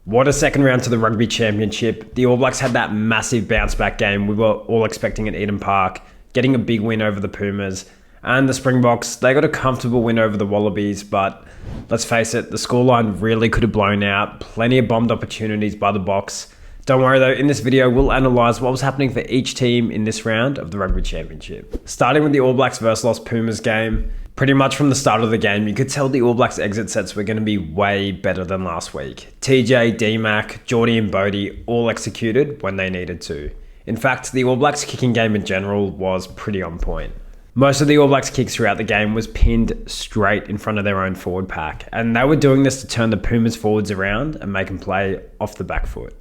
What a second round to the Rugby Championship. The All Blacks had that massive bounce back game we were all expecting at Eden Park, getting a big win over the Pumas. And the Springboks, they got a comfortable win over the Wallabies, but let's face it, the scoreline really could have blown out. Plenty of bombed opportunities by the Boks. Don't worry though, in this video we'll analyse what was happening for each team in this round of the Rugby Championship. Starting with the All Blacks versus Los Pumas game, pretty much from the start of the game you could tell the All Blacks exit sets were going to be way better than last week. TJ, D-Mac, Geordie and Bodie all executed when they needed to. In fact, the All Blacks kicking game in general was pretty on point. Most of the All Blacks kicks throughout the game was pinned straight in front of their own forward pack, and they were doing this to turn the Pumas forwards around and make them play off the back foot.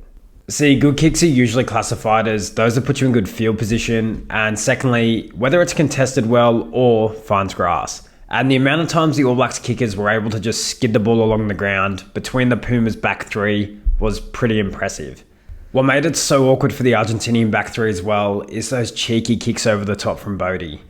See, good kicks are usually classified as those that put you in good field position, and secondly, whether it's contested well or finds grass. And the amount of times the All Blacks kickers were able to just skid the ball along the ground between the Pumas back three was pretty impressive. What made it so awkward for the Argentinian back three as well is those cheeky kicks over the top from Bodie.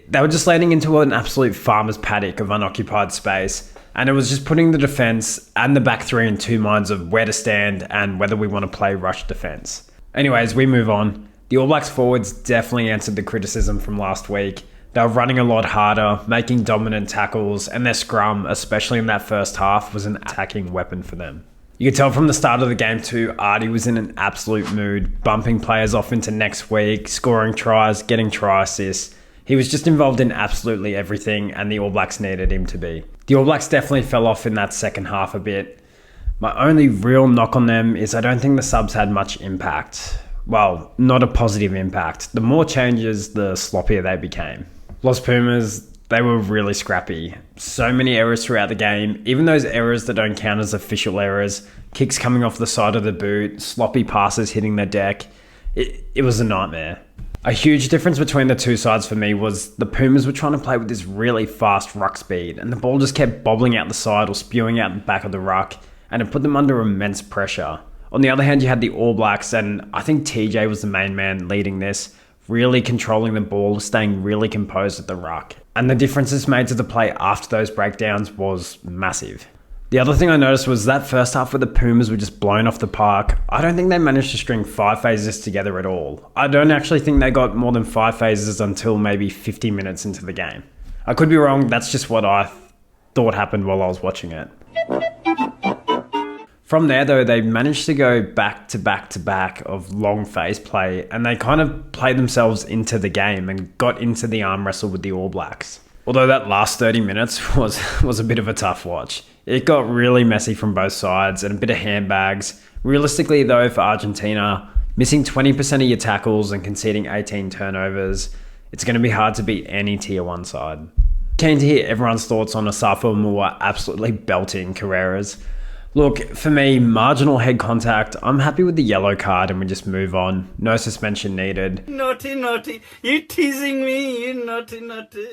They were just landing into an absolute farmer's paddock of unoccupied space, and it was just putting the defence and the back three in two minds of where to stand and whether we want to play rush defence. Anyways, we move on. The All Blacks forwards definitely answered the criticism from last week. They were running a lot harder, making dominant tackles, and their scrum, especially in that first half, was an attacking weapon for them. You could tell from the start of the game too, Artie was in an absolute mood, bumping players off into next week, scoring tries, getting try assists. He was just involved in absolutely everything, and the All Blacks needed him to be. The All Blacks definitely fell off in that second half a bit. My only real knock on them is I don't think the subs had much impact. Well, not a positive impact. The more changes, the sloppier they became. Los Pumas, they were really scrappy. So many errors throughout the game, even those errors that don't count as official errors, kicks coming off the side of the boot, sloppy passes hitting the deck. It was a nightmare. A huge difference between the two sides for me was the Pumas were trying to play with this really fast ruck speed, and the ball just kept bobbling out the side or spewing out the back of the ruck, and it put them under immense pressure. On the other hand, you had the All Blacks, and I think TJ was the main man leading this, really controlling the ball, staying really composed at the ruck. And the differences made to the play after those breakdowns was massive. The other thing I noticed was that first half where the Pumas were just blown off the park, I don't think they managed to string 5 phases together at all. I don't actually think they got more than 5 phases until maybe 50 minutes into the game. I could be wrong, that's just what I thought happened while I was watching it. From there though, they managed to go back to back to back of long phase play, and they kind of played themselves into the game and got into the arm wrestle with the All Blacks. Although that last 30 minutes was a bit of a tough watch. It got really messy from both sides and a bit of handbags. Realistically though, for Argentina, missing 20% of your tackles and conceding 18 turnovers, it's going to be hard to beat any tier 1 side. Keen to hear everyone's thoughts on Asafo Moua absolutely belting Carreras. Look, for me, marginal head contact, I'm happy with the yellow card and we just move on. No suspension needed. Naughty, naughty, you teasing me, you naughty, naughty.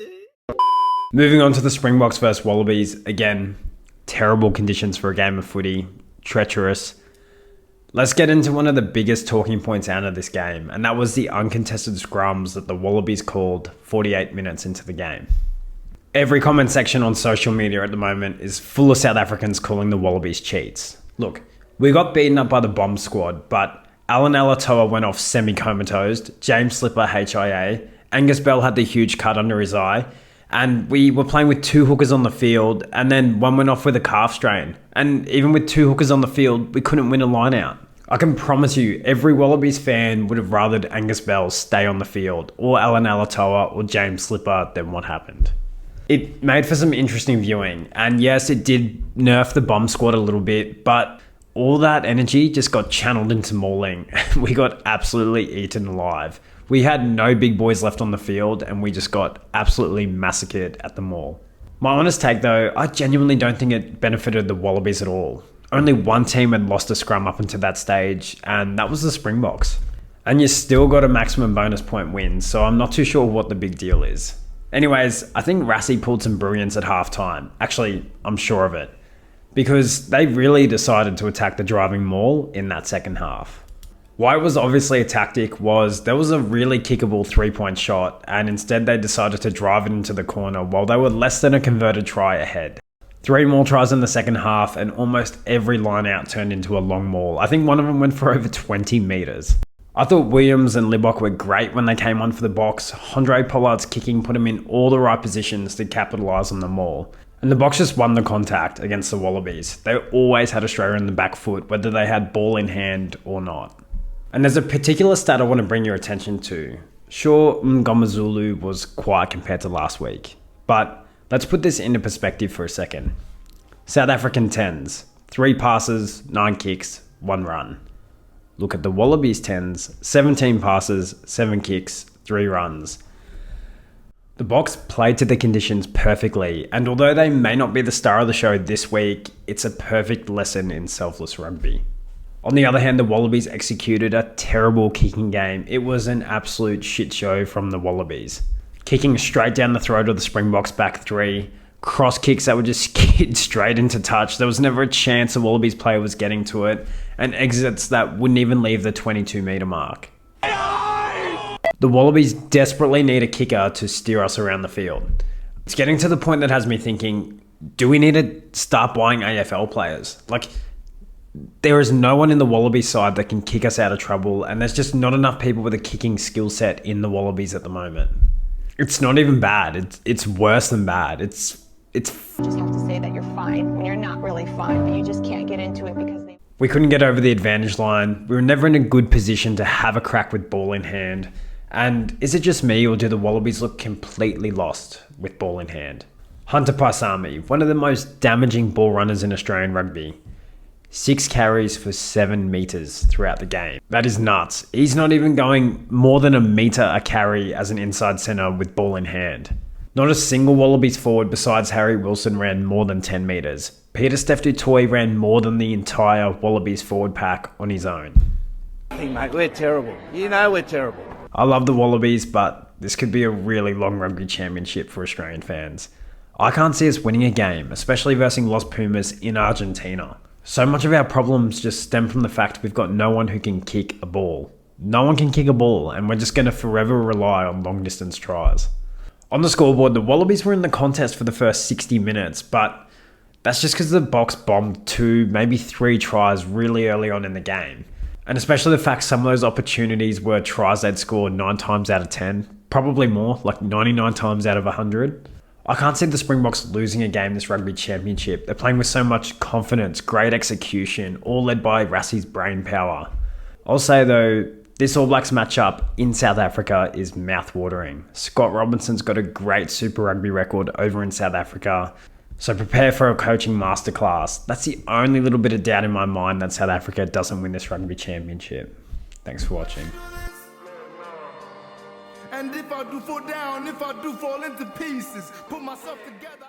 Moving on to the Springboks versus Wallabies, again, terrible conditions for a game of footy, treacherous. Let's get into one of the biggest talking points out of this game, and that was the uncontested scrums that the Wallabies called 48 minutes into the game. Every comment section on social media at the moment is full of South Africans calling the Wallabies cheats. Look, we got beaten up by the bomb squad, but Alan Alatoa went off semi-comatose, James Slipper HIA, Angus Bell had the huge cut under his eye, and we were playing with 2 hookers on the field, and then one went off with a calf strain. And even with 2 hookers on the field, we couldn't win a line out. I can promise you, every Wallabies fan would have rathered Angus Bell stay on the field, or Alan Alatoa, or James Slipper than what happened. It made for some interesting viewing, and yes, it did nerf the bomb squad a little bit, but all that energy just got channeled into mauling. We got absolutely eaten alive. We had no big boys left on the field, and we just got absolutely massacred at the maul. My honest take though, I genuinely don't think it benefited the Wallabies at all. Only one team had lost a scrum up until that stage, and that was the Springboks. And you still got a maximum bonus point win, so I'm not too sure what the big deal is. Anyways, I think Rassie pulled some brilliance at halftime. Actually, I'm sure of it. Because they really decided to attack the driving maul in that second half. Why it was obviously a tactic was there was a really kickable 3-point shot, and instead they decided to drive it into the corner while they were less than a converted try ahead. 3 more tries in the second half, and almost every line out turned into a long maul. I think one of them went for over 20 metres. I thought Williams and Libok were great when they came on for the box. Handré Pollard's kicking put him in all the right positions to capitalise on the maul. And the Box just won the contact against the Wallabies. They always had Australia in the back foot, whether they had ball in hand or not. And there's a particular stat I want to bring your attention to. Sure, Mngomezulu was quiet compared to last week, but let's put this into perspective for a second. South African 10s, 3 passes, 9 kicks, 1 run. Look at the Wallabies 10s, 17 passes, 7 kicks, 3 runs. The Box played to the conditions perfectly, and although they may not be the star of the show this week, it's a perfect lesson in selfless rugby. On the other hand, the Wallabies executed a terrible kicking game. It was an absolute shit show from the Wallabies. Kicking straight down the throat of the Springboks back 3, cross kicks that would just skid straight into touch. There was never a chance a Wallabies player was getting to it, and exits that wouldn't even leave the 22 metre mark. The Wallabies desperately need a kicker to steer us around the field. It's getting to the point that has me thinking, do we need to start buying AFL players? Like, there is no one in the Wallabies side that can kick us out of trouble, and there's just not enough people with a kicking skill set in the Wallabies at the moment. It's not even bad. It's worse than bad. It's You just have to say that you're fine when you're not really fine, but you just can't get into it because they... We couldn't get over the advantage line. We were never in a good position to have a crack with ball in hand. And is it just me, or do the Wallabies look completely lost with ball in hand? Hunter Paisami, one of the most damaging ball runners in Australian rugby. 6 carries for 7 metres throughout the game. That is nuts. He's not even going more than a metre a carry as an inside centre with ball in hand. Not a single Wallabies forward besides Harry Wilson ran more than 10 metres. Peter Steph du Toit ran more than the entire Wallabies forward pack on his own. Hey, mate, we're terrible. You know we're terrible. I love the Wallabies, but this could be a really long rugby championship for Australian fans. I can't see us winning a game, especially versus Los Pumas in Argentina. So much of our problems just stem from the fact we've got no one who can kick a ball. No one can kick a ball, and we're just going to forever rely on long distance tries. On the scoreboard, the Wallabies were in the contest for the first 60 minutes, but that's just because the Box bombed 2, maybe 3 tries really early on in the game. And especially the fact some of those opportunities were tries they'd scored 9 times out of 10, probably more, like 99 times out of 100. I can't see the Springboks losing a game this rugby championship. They're playing with so much confidence, great execution, all led by Rassie's brain power. I'll say though, this All Blacks matchup in South Africa is mouth-watering. Scott Robinson's got a great Super Rugby record over in South Africa, so prepare for a coaching masterclass. That's the only little bit of doubt in my mind that South Africa doesn't win this rugby championship. Thanks for watching. And if I do fall down, if I do fall into pieces, put myself together.